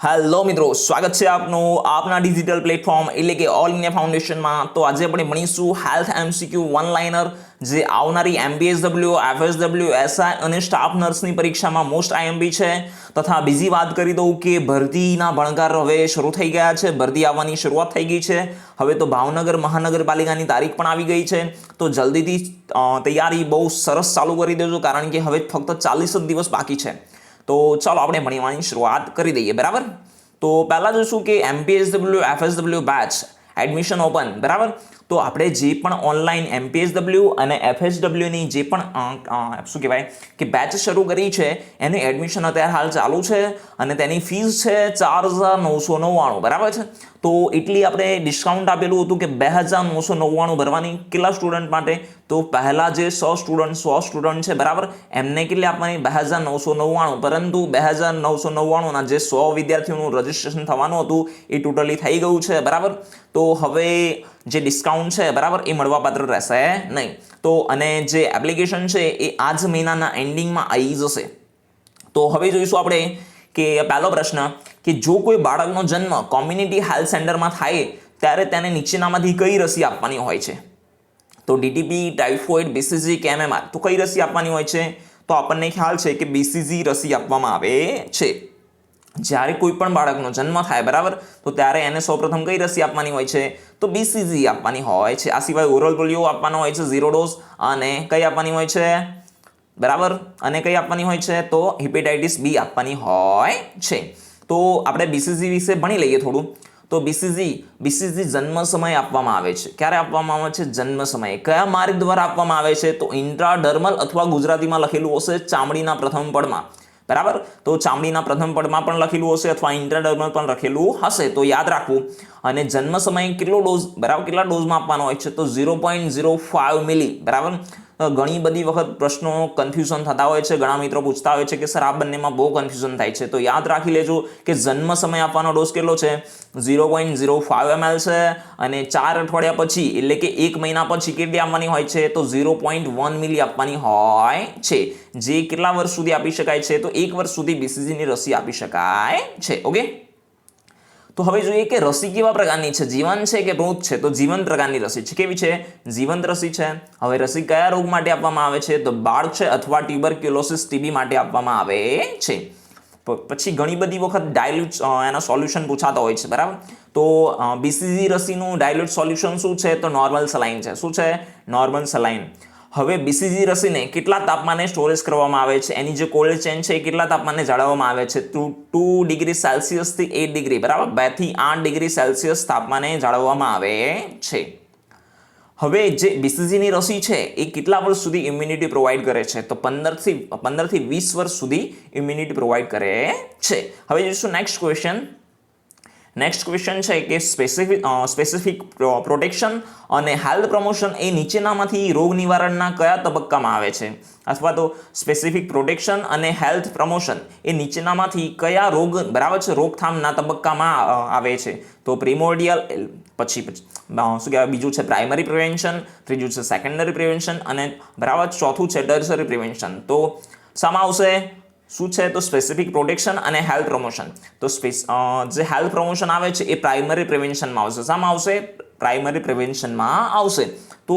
Hello મિત્રો, સ્વાગત છે આપનું આપના ડિજિટલ પ્લેટફોર્મ એટલે કે ઓલ ઇન્ડિયા ફાઉન્ડેશનમાં. તો આજે આપણે ભણીશું હેલ્થ એમસીક્યુ વન લાઇનર, જે આવનારી એમપીએસડબલ્યુ, એફએસડબલ્યુ, એસઆઈ અને સ્ટાફ નર્સની પરીક્ષામાં મોસ્ટ આઈએમપી છે. તથા બીજી વાત કરી દઉં કે ભરતીના ભણકાર હવે શરૂ થઈ ગયા છે, ભરતી આવવાની શરૂઆત થઈ ગઈ છે. હવે તો ભાવનગર મહાનગરપાલિકાની તારીખ પણ આવી ગઈ છે. તો જલ્દીથી તૈયારી બહુ સરસ ચાલુ કરી દેજો, કારણ કે હવે ફક્ત 40 જ દિવસ બાકી છે. તો ચાલો આપણે ભણવાની શરૂઆત કરી દઈએ. બરાબર, તો પહેલાં જોઈશું કે MPSW, FSW batch admission open. બરાબર, તો આપણે જે પણ ઓનલાઈન એમપીએસડબલ્યુ અને એફએસડબલ્યુની જે પણ શું કહેવાય કે બેચ શરૂ કરી છે, એનું એડમિશન અત્યારે હાલ ચાલુ છે અને તેની ફીસ છે 4,999. બરાબર છે, તો એટલી આપણે ડિસ્કાઉન્ટ આપેલું હતું કે 2,999 ભરવાની. કેટલા સ્ટુડન્ટ માટે? તો પહેલા જે 100 સ્ટુડન્ટ છે, બરાબર, એમને કેટલી આપવાની? 2,999. પરંતુ 2,999ના જે 100 વિદ્યાર્થીઓનું રજીસ્ટ્રેશન થવાનું હતું એ ટોટલી થઈ ગયું છે. બરાબર, તો હવે જે ડિસ્કાઉન્ટ છે, બરાબર, એ મળવાપાત્ર રહેશે નહીં. તો અને જે એપ્લિકેશન છે એ આ જ મહિનાના એન્ડિંગમાં આવી જશે. તો હવે જોઈશું આપણે કે પહેલો પ્રશ્ન કે જો કોઈ બાળકનો જન્મ કોમ્યુનિટી હેલ્થ સેન્ટરમાં થાય ત્યારે તેને નીચેનામાંથી કઈ રસી આપવાની હોય છે? તો ડીટીપી, ટાઇફોઇડ, બીસીજી કે એમએમઆર. તો કઈ રસી આપવાની હોય છે? તો આપણને ખ્યાલ છે કે બીસીજી રસી આપવામાં આવે છે. જ્યારે કોઈ પણ બાળકનો જન્મ થાય, બરાબર, તો ત્યારે એને સૌપ્રથમ કઈ રસી આપવાની હોય છે? તો બીસીજી આપવાની હોય છે. આ સિવાય ઓરલ પોલિયો આપવાનો હોય છે 0 ડોઝ, અને કઈ આપવાની હોય છે? બરાબર, અને કઈ આપવાની હોય છે? તો હિપેટાઇટિસ બી આપવાની હોય છે. તો આપણે બીસીજી વિશે ભણી લઈએ થોડું. તો બીસીજી જન્મ સમયે આપવામાં આવે છે. ક્યારે આપવામાં આવે છે? જન્મ સમયે. કયા માર્ગ દ્વારા આપવામાં આવે છે? તો ઇન્ટ્રાડર્મલ, અથવા ગુજરાતીમાં લખેલું હશે ચામડીના પ્રથમ પડમાં. બરાબર, તો ચામડીના પ્રથમ પડમાં પણ લખેલું હશે અથવા ઇન્ટ્રાડર્મલ પણ લખેલું હશે, તો યાદ રાખવું. અને જન્મ સમયે કેટલો ડોઝ, બરાબર, કેટલા ડોઝમાં આપવાનો હોય છે? તો 0.05 મિલી. બરાબર, ઘણી બધી વખત પ્રશ્નો કન્ફ્યુઝન થતા હોય છે. ઘણા મિત્રો પૂછતા હોય છે કે સર આ બંનેમાં બહુ કન્ફ્યુઝન થાય છે. તો યાદ રાખી લેજો કે જન્મ સમયે આપવાનો ડોઝ કેટલો છે? 0.05 ml છે. અને 4 અઠવાડિયા પછી એટલે કે 1 મહિના પછી કેટલી આપવાની હોય છે? તો 0.1 મિલી આપવાની હોય છે. જે કેટલા વર્ષ સુધી આપી શકાય છે? તો 1 વર્ષ સુધી બીસીજીની રસી આપી શકાય છે. ઓકે, તો હવે જોઈએ કે રસી કેવા પ્રકારની છે, જીવંત છે કે મૃત છે? તો જીવંત પ્રકારની રસી છે. કેવી છે? જીવંત રસી છે. હવે રસી કયા રોગ માટે આપવામાં આવે છે? તો બાળ છે અથવા ટ્યુબરક્યુલોસિસ, ટીબી માટે આપવામાં આવે છે. પછી ઘણી બધી વખત ડાયલ્યુટ એના સોલ્યુશન પૂછાતા હોય છે. બરાબર, તો બીસીજી રસીનું ડાયલ્યુટ સોલ્યુશન શું છે? તો નોર્મલ સલાઇન છે. શું છે? નોર્મલ સલાઇન. હવે બીસીજી રસીને કેટલા તાપમાને સ્ટોરેજ કરવામાં આવે છે? એની જે કોલ્ડ ચેન છે એ કેટલા તાપમાને જાળવવામાં આવે છે? 2 ડિગ્રી સેલ્સિયસથી 8 ડિગ્રી, બરાબર, 2 થી 8 ડિગ્રી સેલ્સિયસ તાપમાને જાળવવામાં આવે છે. હવે જે બીસીજીની રસી છે એ કેટલા વર્ષ સુધી ઇમ્યુનિટી પ્રોવાઈડ કરે છે? તો 15 થી 20 વર્ષ સુધી ઇમ્યુનિટી પ્રોવાઈડ કરે છે. હવે જોઈશું નેક્સ્ટ ક્વેશ્ચન. નેક્સ્ટ ક્વેશ્ચન છે કે સ્પેસિફિક પ્રોટેક્શન અને હેલ્થ પ્રમોશન એ નીચેનામાંથી રોગ નિવારણના કયા તબક્કામાં આવે છે? અથવા તો સ્પેસિફિક પ્રોટેક્શન અને હેલ્થ પ્રમોશન એ નીચેનામાંથી કયા રોગ, બરાબર છે, રોકથામના તબક્કામાં આવે છે? તો પ્રિમોર્ડિયલ, પછી શું કહેવાય, બીજું છે પ્રાઇમરી પ્રિવેન્શન, ત્રીજું છે સેકન્ડરી પ્રિવેન્શન, અને બરાબર ચોથું છે ટર્શરી પ્રિવેન્શન. તો શામાં આવશે? શું છે? તો સ્પેસિફિક પ્રોટેક્શન અને હેલ્થ પ્રમોશન. તો જે હેલ્થ પ્રમોશન આવે છે એ પ્રાઇમરી પ્રિવેન્શનમાં આવશે. શામાં આવશે? પ્રાઇમરી પ્રિવેન્શનમાં આવશે. તો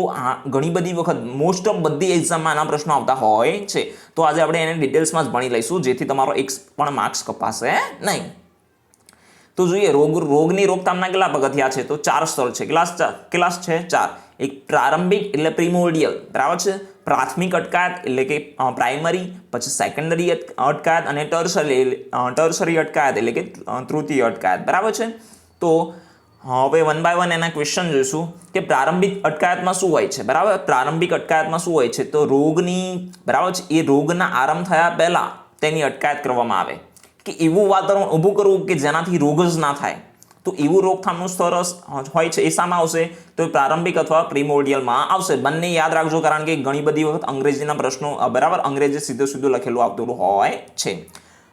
ઘણી બધી વખત મોસ્ટ ઓફ બધી એક્ઝામમાં આના પ્રશ્નો આવતા હોય છે. તો આજે આપણે એને ડિટેલ્સમાં જ ભણી લઈશું, જેથી તમારો એક પણ માર્ક્સ કપાશે નહીં. તો જોઈએ રોગની રોકથામના કેટલા પગથિયા છે? તો 4 સ્તર છે. કેટલા છે? 4. એક પ્રારંભિક એટલે પ્રિમોર્ડિયલ, બરાબર છે, પ્રાથમિક અટકાયત એટલે કે પ્રાઇમરી, પછી સેકન્ડરી અટકાયત, અને ટર્શરી અટકાયત એટલે કે તૃતીય અટકાયત. બરાબર છે. તો હવે 1 બાય 1 એના ક્વેશ્ચન જોઈશું કે પ્રારંભિક અટકાયતમાં શું હોય છે? બરાબર, પ્રારંભિક અટકાયતમાં શું હોય છે? તો રોગની, બરાબર છે, એ રોગના આરંભ થયા પહેલા તેની અટકાયત કરવામાં આવે, કે એવું વાતાવરણ ઊભું કરવું કે જેનાથી રોગ જ ના થાય. તો એવું રોકથામનું સ્તર હોય છે એ શામાં આવશે? તો પ્રારંભિક અથવા પ્રિમોર્ડિયલમાં આવશે. બંને યાદ રાખજો, કારણ કે ઘણી બધી વખત અંગ્રેજીના પ્રશ્નો, બરાબર, અંગ્રેજી સીધું લખેલું આવતું હોય છે.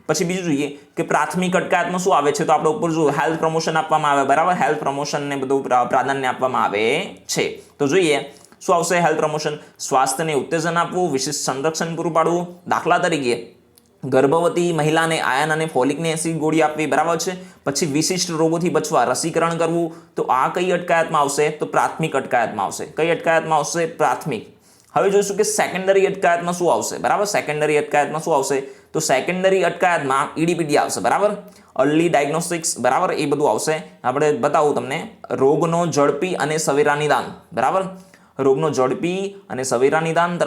પછી બીજું જોઈએ કે પ્રાથમિક અટકાયતમાં શું આવે છે? તો આપણે ઉપર જો હેલ્થ પ્રમોશન આપવામાં આવે, બરાબર, હેલ્થ પ્રમોશનને બધું પ્રાધાન્ય આપવામાં આવે છે. તો જોઈએ શું આવશે? હેલ્થ પ્રમોશન: સ્વાસ્થ્યને ઉત્તેજન આપવું, વિશિષ્ટ સંરક્ષણ પૂરું પાડવું. દાખલા તરીકે ગર્ભવતી મહિલાને આયર્ન અને ફોલિક એસિડ ગોળી આપવી, બરાબર છે. પછી વિશિષ્ટ રોગોથી બચવા રસીકરણ કરવું, તો આ કઈ અટકાયતમાં આવશે? તો પ્રાથમિક અટકાયતમાં આવશે. કઈ અટકાયતમાં આવશે? પ્રાથમિક. હવે જોઈશું કે સેકન્ડરી અટકાયતમાં શું આવશે, બરાબર. સેકન્ડરી અટકાયતમાં શું આવશે? તો સેકન્ડરી અટકાયતમાં ઈડીપીડી આવશે, બરાબર. અર્લી ડાયગ્નોસ્ટિક્સ, બરાબર, એ બધું આવશે. આપણે બતાવું તમને. રોગનો ઝડપી અને સવેરા નિદાન, બરાબર. રોગનો ઝડપી અને સવેરા નિદાન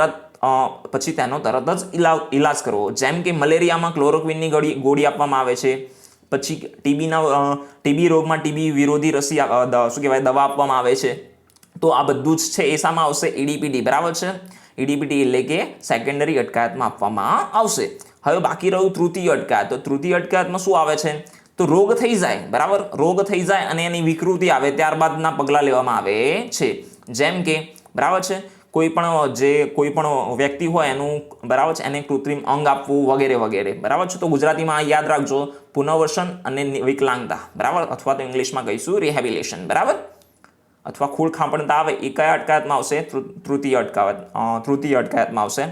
પછી તેનો તરત જ ઇલાજ કરવો. જેમ કે મલેરિયામાં ક્લોરોક્વિનની ગોળી આપવામાં આવે છે. પછી ટીબી રોગમાં ટીબી વિરોધી રસી શું કહેવાય દવા આપવામાં આવે છે. તો આ બધું જ છે એ શામાં આવશે? ઈડીપીડી, બરાબર છે. ઈડીપીડી એટલે કે સેકન્ડરી અટકાયતમાં આપવામાં આવશે. હવે બાકી રહ્યું તૃતીય અટકાયત. તો તૃતીય અટકાયતમાં શું આવે છે? તો રોગ થઈ જાય, બરાબર. રોગ થઈ જાય અને એની વિકૃતિ આવે ત્યારબાદના પગલાં લેવામાં આવે છે. જેમ કે, બરાબર છે, કોઈ પણ વ્યક્તિ હોય એનું, બરાબર છે, એને કૃત્રિમ અંગ આપવું વગેરે વગેરે, બરાબર છે. તો ગુજરાતીમાં યાદ રાખજો, પુનર્વસન અને વિકલાંગતા, બરાબર, અથવા તો ઇંગ્લિશમાં કહીશું રિહેબિલિટેશન, બરાબર. અથવા ખૂળ ખાંપણતા આવે એ કયા અટકાયતમાં આવશે? તૃતીય અટકાયતમાં આવશે.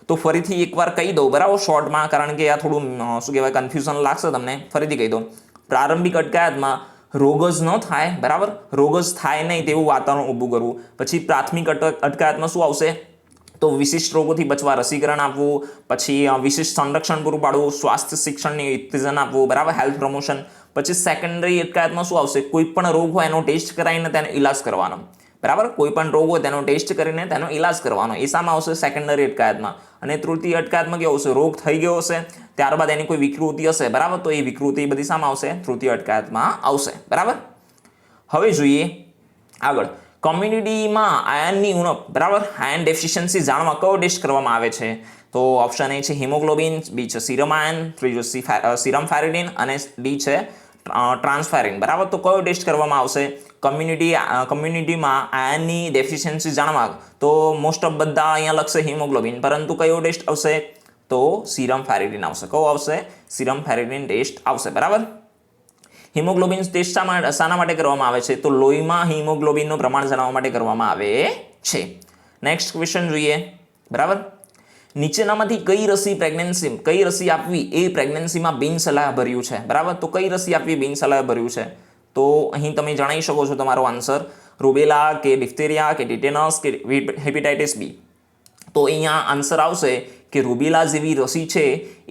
તો ફરીથી એકવાર કહી દઉં, બરાબર, શોર્ટમાં, કારણ કે આ થોડું શું કહેવાય કન્ફ્યુઝન લાગશે તમને. ફરીથી કહી દઉં. પ્રારંભિક અટકાયતમાં રોગ જ ન થાય, બરાબર, રોગ જ થાય નહીં તેવું વાતાવરણ ઊભું કરવું. પછી પ્રાથમિક અટકાયતમાં શું આવશે? તો વિશિષ્ટ રોગોથી બચવા રસીકરણ આપવું. પછી વિશિષ્ટ સંરક્ષણ પૂરું પાડવું. સ્વાસ્થ્ય શિક્ષણની ઉત્તેજન આપવું, બરાબર, હેલ્થ પ્રમોશન. પછી સેકન્ડરી અટકાયતમાં શું આવશે? કોઈ પણ રોગ હોય એનો ટેસ્ટ કરાવીને તેનો ઇલાજ કરવાનો, બરાબર. કોઈ પણ રોગ હોય તેનો ટેસ્ટ કરીને તેનો ઇલાજ કરવાનો. એ શામાં આવશે? સેકન્ડરી અટકાયતમાં. અને તૃતીય અટકાયતમાં કેવું હશે? રોગ થઈ ગયો હશે, ત્યારબાદ એની કોઈ વિકૃતિ હશે, બરાબર. તો એ વિકૃતિ બધી શામાં આવશે? તૃતીય અટકાયતમાં આવશે, બરાબર. હવે જોઈએ આગળ. કોમ્યુનિટીમાં આયર્નની ઉણપ, બરાબર, આયર્ન ડેફિશિયન્સી જાણવા કયો ટેસ્ટ કરવામાં આવે છે? તો ઓપ્શન એ છે હિમોગ્લોબિન, બી છે સીરમ આયર્ન, ત્રીજો સીરમ ફેરિડિન અને ડી છે ટ્રાન્સફેરિન, બરાબર. તો કયો ટેસ્ટ કરવામાં આવશે? કોમ્યુનિટીમાં આયર્નની ડેફિશિયન્સી જાણવા તો મોસ્ટ ઓફ બધા અહીંયા લખશે હિમોગ્લોબિન, પરંતુ કયો ટેસ્ટ આવશે? તો સીરમ ફેરિડિન આવશે. કયો આવશે? સીરમ ફેરિડિન ટેસ્ટ આવશે, બરાબર. હિમોગ્લોબિન ટેસ્ટ શાના માટે કરવામાં આવે છે? તો લોહીમાં હિમોગ્લોબિનનું પ્રમાણ જાણવા માટે કરવામાં આવે છે. નેક્સ્ટ ક્વેશ્ચન જોઈએ, બરાબર. નીચેનામાંથી કઈ રસી આપવી એ પ્રેગ્નન્સીમાં બિનસલાહભર્યું છે, બરાબર. તો કઈ રસી આપવી બિનસલાહભર્યું છે? તો અહીં તમે જણાવી શકો છો તમારો આન્સર. રૂબેલા કે ડિફ્થેરિયા કે ટિટેનસ કે હેપેટાઇટિસ બી. તો અહીંયા આન્સર આવશે કે રૂબેલા જેવી રસી છે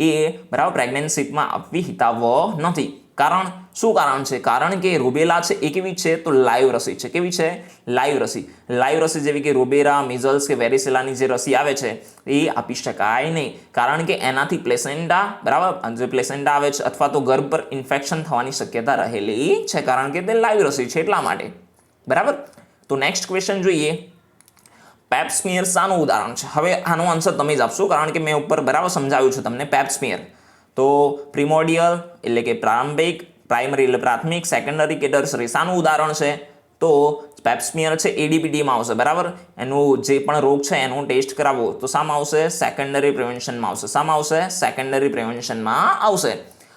એ, બરાબર, પ્રેગ્નન્સીમાં આપવી હિતાવહ નથી. શું કારણ છે? કારણ કે રૂબેલા છે એ કેવી છે? તો લાઈવ રસી છે. કેવી છે? લાઈવ રસી. લાઈવ રસી જેવી કે રૂબેલા, મિઝલ્સ કે વેરીસેલાની જે રસી આવે છે એ આપી શકાય નહીં. કારણ કે એનાથી પ્લેસેન્ટા, બરાબર, જે પ્લેસેન્ટા આવે છે અથવા તો ગર્ભ પર ઇન્ફેક્શન થવાની શક્યતા રહેલી છે, કારણ કે તે લાઈવ રસી છે એટલા માટે, બરાબર. તો નેક્સ્ટ ક્વેશ્ચન જોઈએ. પેપ સ્મિયર શાનું ઉદાહરણ છે? હવે આનો આન્સર તમે જ આપશો, કારણ કે મેં ઉપર, બરાબર, સમજાવ્યું છે તમને. પેપ સ્મિયર તો પ્રિમોડિયલ એટલે કે પ્રારંભિક, પ્રાઇમરી એટલે પ્રાથમિક, સેકન્ડરી કે ટર્સરી શાનું ઉદાહરણ છે? તો પેપ સ્મિયર છે એડીપીડીમાં આવશે, બરાબર. એનું જે પણ રોગ છે એનો ટેસ્ટ કરાવવો તો શામાં આવશે? સેકન્ડરી પ્રિવેન્શનમાં આવશે. શામાં આવશે? સેકન્ડરી પ્રિવેન્શનમાં આવશે.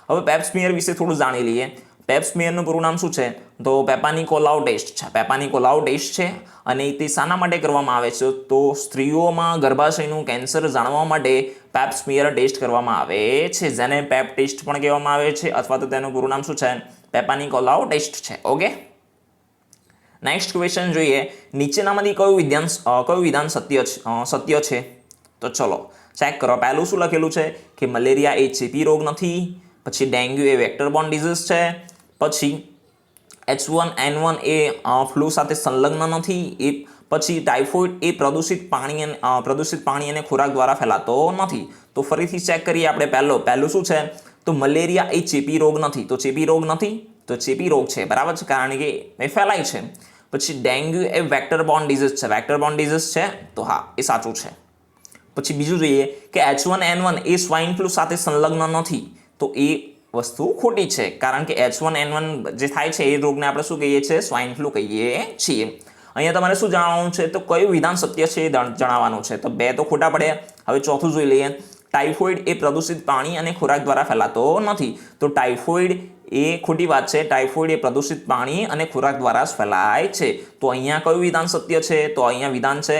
હવે પેપ સ્મિયર વિશે થોડું જાણી લઈએ. પેપ સ્મિયરનું પૂરું નામ શું છે? તો પેપાનિકોલાઉ ટેસ્ટ છે. પેપાનિકોલાઉ ટેસ્ટ છે અને તે શાના માટે કરવામાં આવે છે? તો સ્ત્રીઓમાં ગર્ભાશયનું કેન્સર જાણવા માટે પેપ સ્મિયર ટેસ્ટ કરવામાં આવે છે, જેને પેપ ટેસ્ટ પણ કહેવામાં આવે છે, અથવા તો તેનું પૂરું નામ શું છે? પેપાનિકોલાઉ ટેસ્ટ છે. ઓકે. નેક્સ્ટ ક્વેશ્ચન જોઈએ. નીચેનામાંથી કયું વિધાન સત્ય છે? તો ચલો ચેક કરો. પહેલું શું લખેલું છે? કે મલેરિયા એ ચેપી રોગ નથી. પછી ડેન્ગ્યુ એ વેક્ટર બોર્ન ડિઝીઝ છે. પછી H1N1 એ ફ્લૂ સાથે સંલગ્ન નથી. પછી ટાઇફોઇડ એ પ્રદૂષિત પાણી અને ખોરાક દ્વારા ફેલાતો નથી. તો ફરીથી ચેક કરીએ આપણે. પહેલું શું છે? તો મલેરિયા એ ચેપી રોગ નથી. તો ચેપી રોગ નથી, તો ચેપી રોગ છે, બરાબર છે, કારણ કે એ ફેલાય છે. પછી ડેન્ગ્યુ એ વેક્ટર બોર્ન ડિઝીઝ છે. વેક્ટર બોર્ન ડિઝીઝ છે, તો હા, એ સાચું છે. પછી બીજું જોઈએ કે H1N1 એ સ્વાઇન ફ્લૂ સાથે સંલગ્ન નથી. તો એ વસ્તુ ખોટી છે, કારણ કે H1N1 જે થાય છે એ રોગને આપણે શું કહીએ છીએ? સ્વાઇન ફ્લૂ કહીએ છીએ. અહીંયા તમારે શું જણાવવાનું છે? તો કયું વિધાન સત્ય છે એ જણાવવાનું છે. તો બે તો ખોટા પડ્યા. હવે ચોથું જોઈ લઈએ. ટાઇફોઇડ એ પ્રદૂષિત પાણી અને ખોરાક દ્વારા ફેલાતો નથી. તો ટાઇફોઇડ એ ખોટી વાત છે. ટાઇફોઇડ એ પ્રદૂષિત પાણી અને ખોરાક દ્વારા જ ફેલાય છે. તો અહીંયા કયું વિધાન સત્ય છે? તો અહીંયા વિધાન છે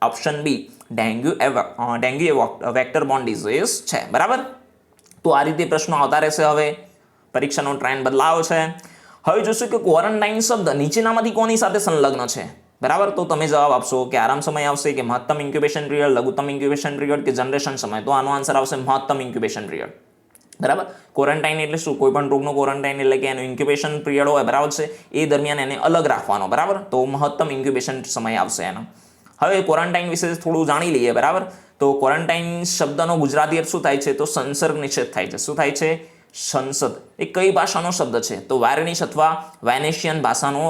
ઓપ્શન બી, ડેન્ગ્યુ એ વેક્ટર બોર્ન ડિઝીઝ છે, બરાબર. તો આ રીતે પ્રશ્નો આવતા રહેશે. હવે પરીક્ષાનો ટ્રેન્ડ બદલાયો છે. હવે જોશું કે ક્વોરન્ટાઇન શબ્દ નીચેનામાંથી કોની સાથે સંલગ્ન છે. બરાબર, તો તમે જવાબ આપશો કે આરામ સમય આવશે, કે મહત્તમ ઇન્ક્યુબેશન પીરિયડ, લઘુત્તમ ઇન્ક્યુબેશન પીરિયડ, કે જનરેશન સમય. તો આનો આન્સર આવશે મહત્તમ ઇન્ક્યુબેશન પીરિયડ. બરાબર, ક્વોરન્ટાઇન એટલે શું? કોઈ પણ રોગનો ક્વોરન્ટાઇન એટલે કે એનો ઇન્ક્યુબેશન પીરિયડ હોય, બરાબર છે, એ દરમિયાન એને અલગ રાખવાનો. બરાબર, તો મહત્તમ ઇન્ક્યુબેશન સમય આવશે એનો. હવે ક્વોરન્ટાઇન વિશે થોડું જાણી લઈએ. બરાબર, તો ક્વોરન્ટાઇન શબ્દનો ગુજરાતી અર્થ શું થાય છે? તો સંસર્ગ નિષેધ થાય છે. શું થાય છે? સંસદ. એ કઈ ભાષાનો શબ્દ છે? તો વાર્નિશ અથવા વેનેશિયન ભાષાનો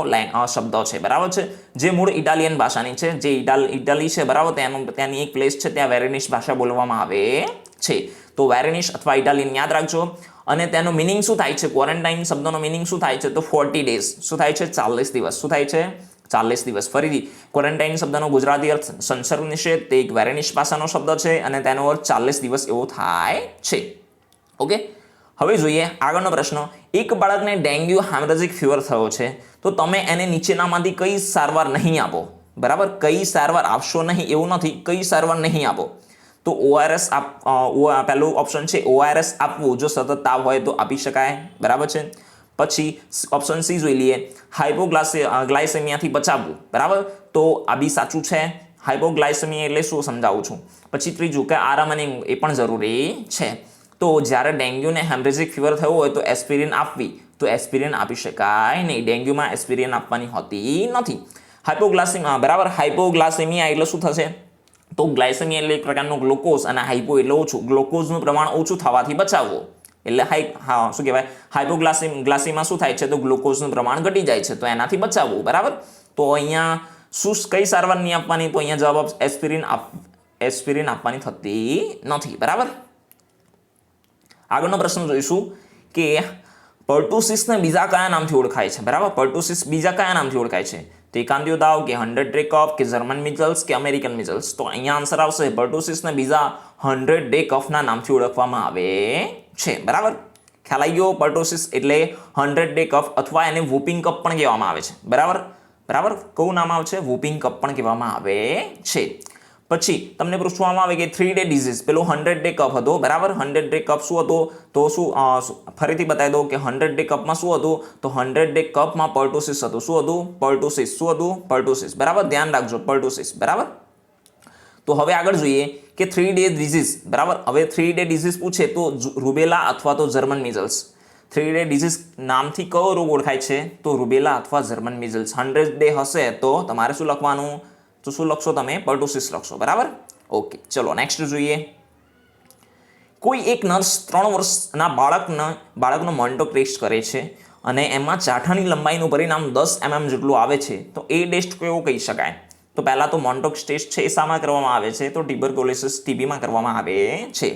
શબ્દ છે. બરાબર છે, જે મૂળ ઇટાલિયન ભાષાની છે. જે ઇટાલી છે, બરાબર, ત્યાંની એક પ્લેસ છે, ત્યાં વેર્નિશ ભાષા બોલવામાં આવે છે. તો વેર્નિશ અથવા ઇટાલિયન યાદ રાખજો. અને તેનો મિનિંગ શું થાય છે? ક્વોરન્ટાઇન શબ્દનો મિનિંગ શું થાય છે? તો 40 ડેઝ. શું થાય છે? 40 દિવસ. શું થાય છે? 40 દિવસ. ફરીથી ક્વોરન્ટાઇન શબ્દનો ગુજરાતી અર્થ સંસર્ગ નિષેધ, તે એક વેર્નિશ ભાષાનો શબ્દ છે અને તેનો અર્થ 40 દિવસ એવો થાય છે. ઓકે, હવે જોઈએ આગળનો પ્રશ્ન. એક બાળકને ડેન્ગ્યુ હેમરેજિક ફીવર થયો છે, તો તમે એને નીચેનામાંથી કઈ સારવાર નહીં આપો. બરાબર, કઈ સારવાર આપશો નહીં એવું નથી, કઈ સારવાર નહીં આપો. તો ORS પહેલું ઓપ્શન છે ORS આપવું. જો સતત તાવ હોય તો આપી શકાય. બરાબર છે. પછી ઓપ્શન સી જોઈ લઈએ, હાઇપોગ્લાયસેમિયાથી બચાવવું. બરાબર, તો આ બી સાચું છે. હાઇપોગ્લાયસેમિયા એટલે શું સમજાવું છું. પછી ત્રીજું કે આરામ અને ઊંઘ, એ પણ જરૂરી છે. તો જ્યારે ડેન્ગ્યુને હેમરેજિક ફીવર થયો હોય તો એસ્પિરિન આપવી. તો એસ્પિરિન આપી શકાય નહીં. ડેન્ગ્યુમાં એસ્પિરિન આપવાની હોતી નથી. હાઇપોગ્લાયસેમિયા, બરાબર, હાઇપોગ્લાયસેમિયા એટલે શું થશે? તો ગ્લાયસેમિયા એટલે એક પ્રકારનો ગ્લુકોઝ, અને હાઇપો એટલે ઓછું. ગ્લુકોઝનું પ્રમાણ ઓછું થવાથી બચાવવું. એટલે શું કહેવાય? હાઇપોગ્લાયસેમિયામાં શું થાય છે? તો ગ્લુકોઝનું પ્રમાણ ઘટી જાય છે, તો એનાથી બચાવવું. બરાબર, તો અહીંયા કઈ સારવાર નહીં આપવાની? તો અહીંયા જવાબ એસ્પિરિન આપવાની થતી નથી. બરાબર, આગળનો પ્રશ્ન જોઈશું કે પર્ટુસિસને બીજા કયા નામથી ઓળખાય છે. બરાબર, પર્ટુસિસ બીજા કયા નામથી ઓળખાય છે? તો એકાંતિયો તાવ, કે 100 ડે કફ, કે જર્મન મિઝલ્સ, કે અમેરિકન મિઝલ્સ. તો અહીંયા આન્સર આવશે પર્ટુસિસને બીજા 100 ડે કફના નામથી ઓળખવામાં આવે છે. બરાબર, ખ્યાલ આવી ગયો? પર્ટુસિસ એટલે 100 ડે કફ, અથવા એને વૂપિંગ કફ પણ કહેવામાં આવે છે. બરાબર, કયું નામ આવે છે? વૂપિંગ કફ પણ કહેવામાં આવે છે. પછી તમને પૂછવામાં આવે કે 3 ડે ડિઝીઝ, પેલો 100 ડે કફ હતો. બરાબર, 100 ડે કફ શું હતો? તો શું ફરીથી બતાવી દો કે 100 ડે કફમાં શું હતું? તો 100 ડે કફમાં પર્ટુસિસ હતું. શું હતું? પર્ટુસિસ. શું હતું? પર્ટુસિસ. બરાબર, ધ્યાન રાખજો, પર્ટુસિસ. બરાબર, તો હવે આગળ જોઈએ કે 3 ડે ડિઝીઝ. બરાબર, હવે 3 ડે ડિઝીઝ પૂછે તો રૂબેલા અથવા તો જર્મન મિઝલ્સ. 3 ડે ડિઝીઝ નામથી કયો રોગ ઓળખાય છે? તો રૂબેલા અથવા જર્મન મિઝલ્સ. 100 ડે હશે તો તમારે શું લખવાનું? તો શું લખશો તમે? પર્ટુસિસ લખશો. બરાબર, ઓકે, ચલો નેક્સ્ટ જોઈએ. કોઈ એક નર્સ 3 વર્ષના બાળકનો મોન્ટોક ટેસ્ટ કરે છે અને એમાં ચાઠાની લંબાઈનું પરિણામ 10 mm જેટલું આવે છે, તો એ ટેસ્ટ કેવો કહી શકાય? તો પહેલા તો મોન્ટોક ટેસ્ટ છે એ શામાં કરવામાં આવે છે? તો ટ્યુબરક્યુલોસિસ, TBમાં કરવામાં આવે છે.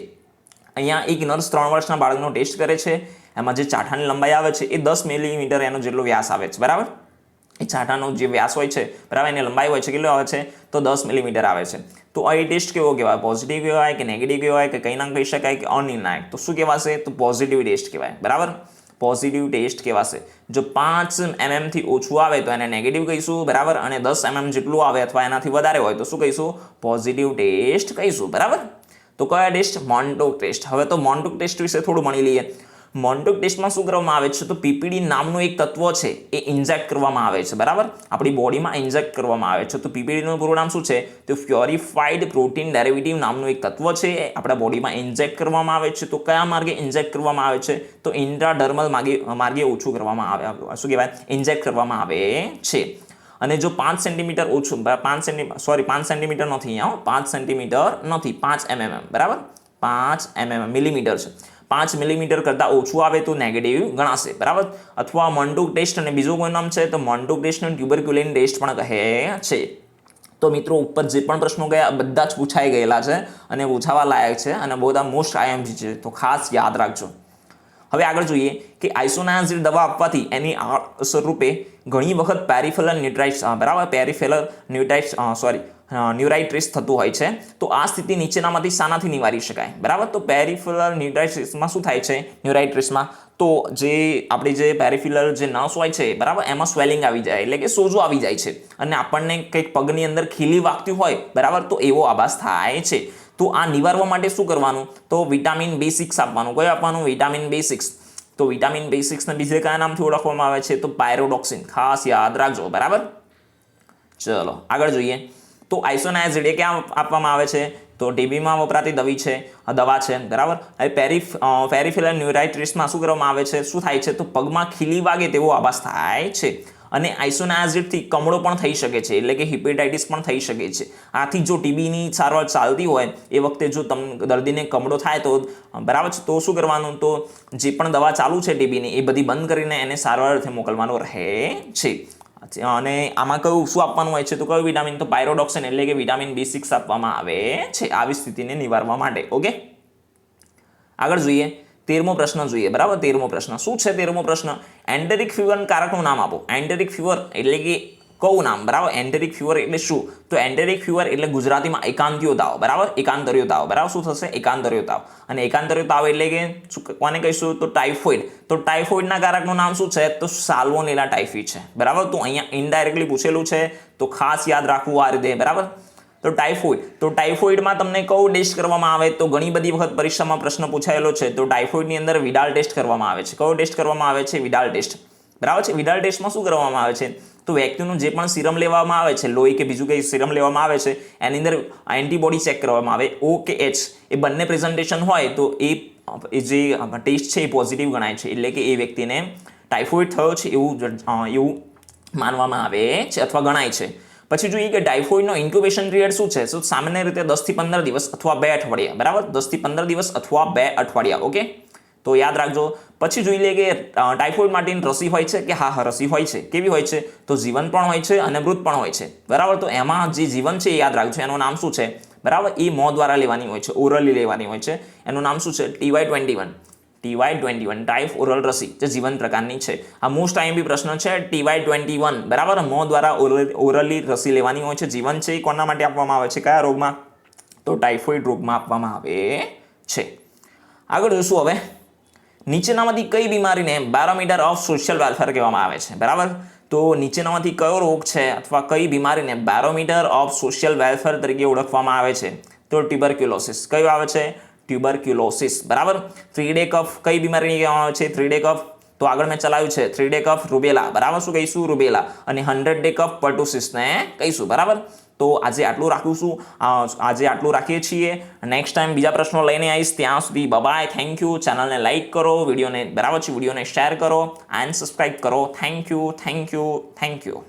અહીંયા એક નર્સ 3 વર્ષના બાળકનો ટેસ્ટ કરે છે, એમાં જે ચાઠાની લંબાઈ આવે છે એ 10 મિલીમીટર એનો જેટલો વ્યાસ આવે છે. બરાબર, એ ચાઠાનો જે વ્યાસ હોય છે, બરાબર, એની લંબાઈ હોય છે, કેટલો આવે છે? તો 10 મિલીમીટર આવે છે. તો આ ટેસ્ટ કેવો કહેવાય? પોઝિટિવ કહેવાય, કે નેગેટિવ કહેવાય, કે કઈ નામ કહી શકાય, કે અનિર્ણાયક? તો શું કહેવાશે? તો પોઝિટિવ ટેસ્ટ કહેવાય. બરાબર, પોઝિટિવ ટેસ્ટ કહેવાશે. જો 5 mm થી ઓછું આવે તો એને નેગેટિવ કહીશું. બરાબર, અને 10 mm જેટલું આવે અથવા એનાથી વધારે હોય તો શું કહીશું? પોઝિટિવ ટેસ્ટ કહીશું. બરાબર, તો કયા ટેસ્ટ? મોન્ટોક ટેસ્ટ. હવે તો મોન્ટોક ટેસ્ટ વિશે થોડું ભણી લઈએ. મોન્ટોક ટેસ્ટમાં શું કરવામાં આવે છે? તો પીપીડી નામનું એક તત્વ છે એ ઇન્જેક્ટ કરવામાં આવે છે. બરાબર, આપણી બોડીમાં ઇન્જેક્ટ કરવામાં આવે છે. તો પીપીડીનું પૂરું નામ શું છે? તો પ્યોરિફાઈડ પ્રોટીન ડેરિવેટિવ નામનું એક તત્વ છે, એ આપણા બોડીમાં ઇન્જેક્ટ કરવામાં આવે છે. તો કયા માર્ગે ઇન્જેક્ટ કરવામાં આવે છે? તો ઇન્ટ્રાડર્મલ માર્ગે ઓછું કરવામાં આવે, શું કહેવાય? ઇન્જેક્ટ કરવામાં આવે છે. અને જો 5 સેન્ટીમીટર ઓછું, 5 સેન્ટીમીટર નથી, અહીંયા 5 સેન્ટીમીટર નથી, 5 mm. બરાબર, 5 mm મિલીમીટર છે. 5 મિલીમીટર કરતાં ઓછું આવે તો નેગેટિવ ગણાશે. બરાબર, અથવા મોન્ટોક ટેસ્ટ અને બીજું કોઈ નામ છે તો મોન્ટોક ટેસ્ટને ટ્યુબરક્યુલિન ટેસ્ટ પણ કહે છે. તો મિત્રો ઉપર જે પણ પ્રશ્નો ગયા બધા જ પૂછાઈ ગયેલા છે અને પૂછાવા લાયક છે અને બધા મોસ્ટ IMP છે, તો ખાસ યાદ રાખજો. હવે આગળ જોઈએ કે આઇસોનાઝિલ દવા આપવાથી એની અસર રૂપે ઘણી વખત પેરિફેરલ ન્યુરાઇટિસ, બરાબર, પેરિફેરલ ન્યુરાઇટિસ થતું હોય છે. તો આ સ્થિતિ નીચેનામાંથી શાનાથી નિવારી શકાય? બરાબર, તો પેરિફેરલ ન્યુરાઇટિસમાં શું થાય છે? ન્યુરાઇટિસમાં તો જે આપણી જે પેરિફેરલ જે નસ હોય છે, બરાબર, એમાં સ્વેલિંગ આવી જાય, એટલે કે સોજો આવી જાય છે અને આપણને કંઈક પગની અંદર ખીલી વાગતી હોય, બરાબર, તો એવો આભાસ થાય છે. તો આ નિવારવા માટે શું કરવાનું? તો વિટામિન B6 આપવાનું. કયું આપવાનું? Vitamin B6. તો વિટામિન B6 ને બીજે કયા નામથી ઓળખવામાં આવે છે? તો પાયરોડોક્સિન. ખાસ યાદ રાખજો. બરાબર, ચલો આગળ જોઈએ. તો આઇસોનાયાઝિડ એ ક્યાં આપવામાં આવે છે? તો ટીબીમાં વપરાતી દવા છે. બરાબર. હવે પેરિફેરલ ન્યુરાઇટિસમાં શું કરવામાં આવે છે? શું થાય છે? તો પગમાં ખીલી વાગે તેવો આભાસ થાય છે. અને આઇસોનાયાઝિડથી કમળો પણ થઈ શકે છે, એટલે કે હિપેટાઇટિસ પણ થઈ શકે છે. આથી જો ટીબીની સારવાર ચાલતી હોય એ વખતે જો દર્દીને કમળો થાય તો બરાબર છે, તો શું કરવાનું? તો જે પણ દવા ચાલુ છે ટીબીની એ બધી બંધ કરીને એને સારવાર અર્થે મોકલવાનું રહે છે. અને આમાં કયું શું આપવાનું હોય છે? તો કયું વિટામિન? તો પાયરોડોક્સિન એટલે કે વિટામિન B6 આપવામાં આવે છે આવી સ્થિતિને નિવારવા માટે. ઓકે, આગળ જોઈએ. 13મો પ્રશ્ન જોઈએ. બરાબર, 13મો પ્રશ્ન શું છે? 13મો પ્રશ્ન, એન્ટેરિક ફીવર કારકનું નામ આપો. એન્ટેરિક ફીવર એટલે કે કયું નામ? બરાબર, એન્ટેરિક ફીવર એટલે શું? તો એન્ટેરિક ફીવર એટલે ગુજરાતીમાં એકાંતિયો તાવ. બરાબર, એકાંતરિયો તાવ. બરાબર, શું થશે? એકાંતરિયો તાવ. અને એકાંતરિયો તાવ એટલે કે કોને કહીશું? તો ટાઇફોઇડ. તો ટાઇફોઇડના કારકનું નામ શું છે? તો સાલ્મોનેલા ટાઇફી છે. બરાબર, તો અહીંયા ઇનડાયરેક્ટલી પૂછેલું છે, તો ખાસ યાદ રાખવું આ રીતે. બરાબર, તો ટાઇફોઇડમાં તમને કયું ટેસ્ટ કરવામાં આવે? તો ઘણી બધી વખત પરીક્ષામાં પ્રશ્ન પૂછાયેલો છે. તો ટાઇફોઇડની અંદર વિડાલ ટેસ્ટ કરવામાં આવે છે. કયો ટેસ્ટ કરવામાં આવે છે? Widal test. બરાબર છે. વિડાલ ટેસ્ટમાં શું કરવામાં આવે છે? તો વ્યક્તિનું જે પણ સિરમ લેવામાં આવે છે, લોહી કે બીજું કંઈ સિરમ લેવામાં આવે છે, એની અંદર એન્ટીબોડી ચેક કરવામાં આવે. O કે H એ બંને પ્રેઝન્ટેશન હોય તો એ જે ટેસ્ટ છે એ પોઝિટિવ ગણાય છે, એટલે કે એ વ્યક્તિને ટાઇફોઇડ થયો છે એવું માનવામાં આવે છે અથવા ગણાય છે. પછી જોઈએ કે ટાઇફોઇડનો ઇન્ક્યુબેશન પીરિયડ શું છે? તો સામાન્ય રીતે 10 થી 15 દિવસ અથવા 2 અઠવાડિયા. બરાબર, 10 થી 15 દિવસ અથવા 2 અઠવાડિયા. ઓકે, તો યાદ રાખજો. પછી જોઈ લે કે ટાઇફોઇડ માટેની રસી હોય છે કે હા રસી હોય છે. કેવી હોય છે? તો જીવન પણ હોય છે અને મૃત પણ હોય છે. બરાબર, તો એમાં જે જીવન છે એ યાદ રાખજો. એનું નામ શું છે? બરાબર, એ મોં દ્વારા લેવાની હોય છે, ઓરલી લેવાની હોય છે. એનું નામ શું છે? TY21 ટાઇફ ઓરલ રસી જે જીવન પ્રકારની છે. આ મોસ્ટ આઈએમપી પ્રશ્ન છે. TY21 બરાબર, મોં દ્વારા ઓરલી રસી લેવાની હોય છે. જીવન છે એ કોના માટે આપવામાં આવે છે? કયા રોગમાં? તો ટાઇફોઇડ રોગમાં આપવામાં આવે છે. આગળ જોઈશું હવે. નીચેનામાંથી કઈ બીમારીને બેરોમીટર ઓફ સોશિયલ વેલફેર કહેવામાં આવે છે? બરાબર, તો નીચેનામાંથી કયો રોગ છે અથવા કઈ બીમારીને બેરોમીટર ઓફ સોશિયલ વેલફેર તરીકે ઓળખવામાં આવે છે? તો ટ્યુબરક્યુલોસિસ. કયું આવે છે? ટ્યુબરક્યુલોસિસ. બરાબર. 3-day કફ કઈ બીમારી કહેવામાં આવે છે? 3-day કફ. તો આગળ મેં ચલાવ્યું છે 3-day કફ રૂબેલા. બરાબર, શું કહીશું? રૂબેલા. અને 100-day કફ પર્ટુસિસને કહીશું. બરાબર, તો આજે આટલું રાખીએ છીએ. નેક્સ્ટ ટાઈમ બીજા પ્રશ્નો લઈને આવીશ. ત્યાં સુધી બાય. Thank you. ચેનલને લાઇક કરો, વિડીયોને બરાબર છે વિડીયોને શેર કરો એન્ડ સબસ્ક્રાઇબ કરો. Thank you.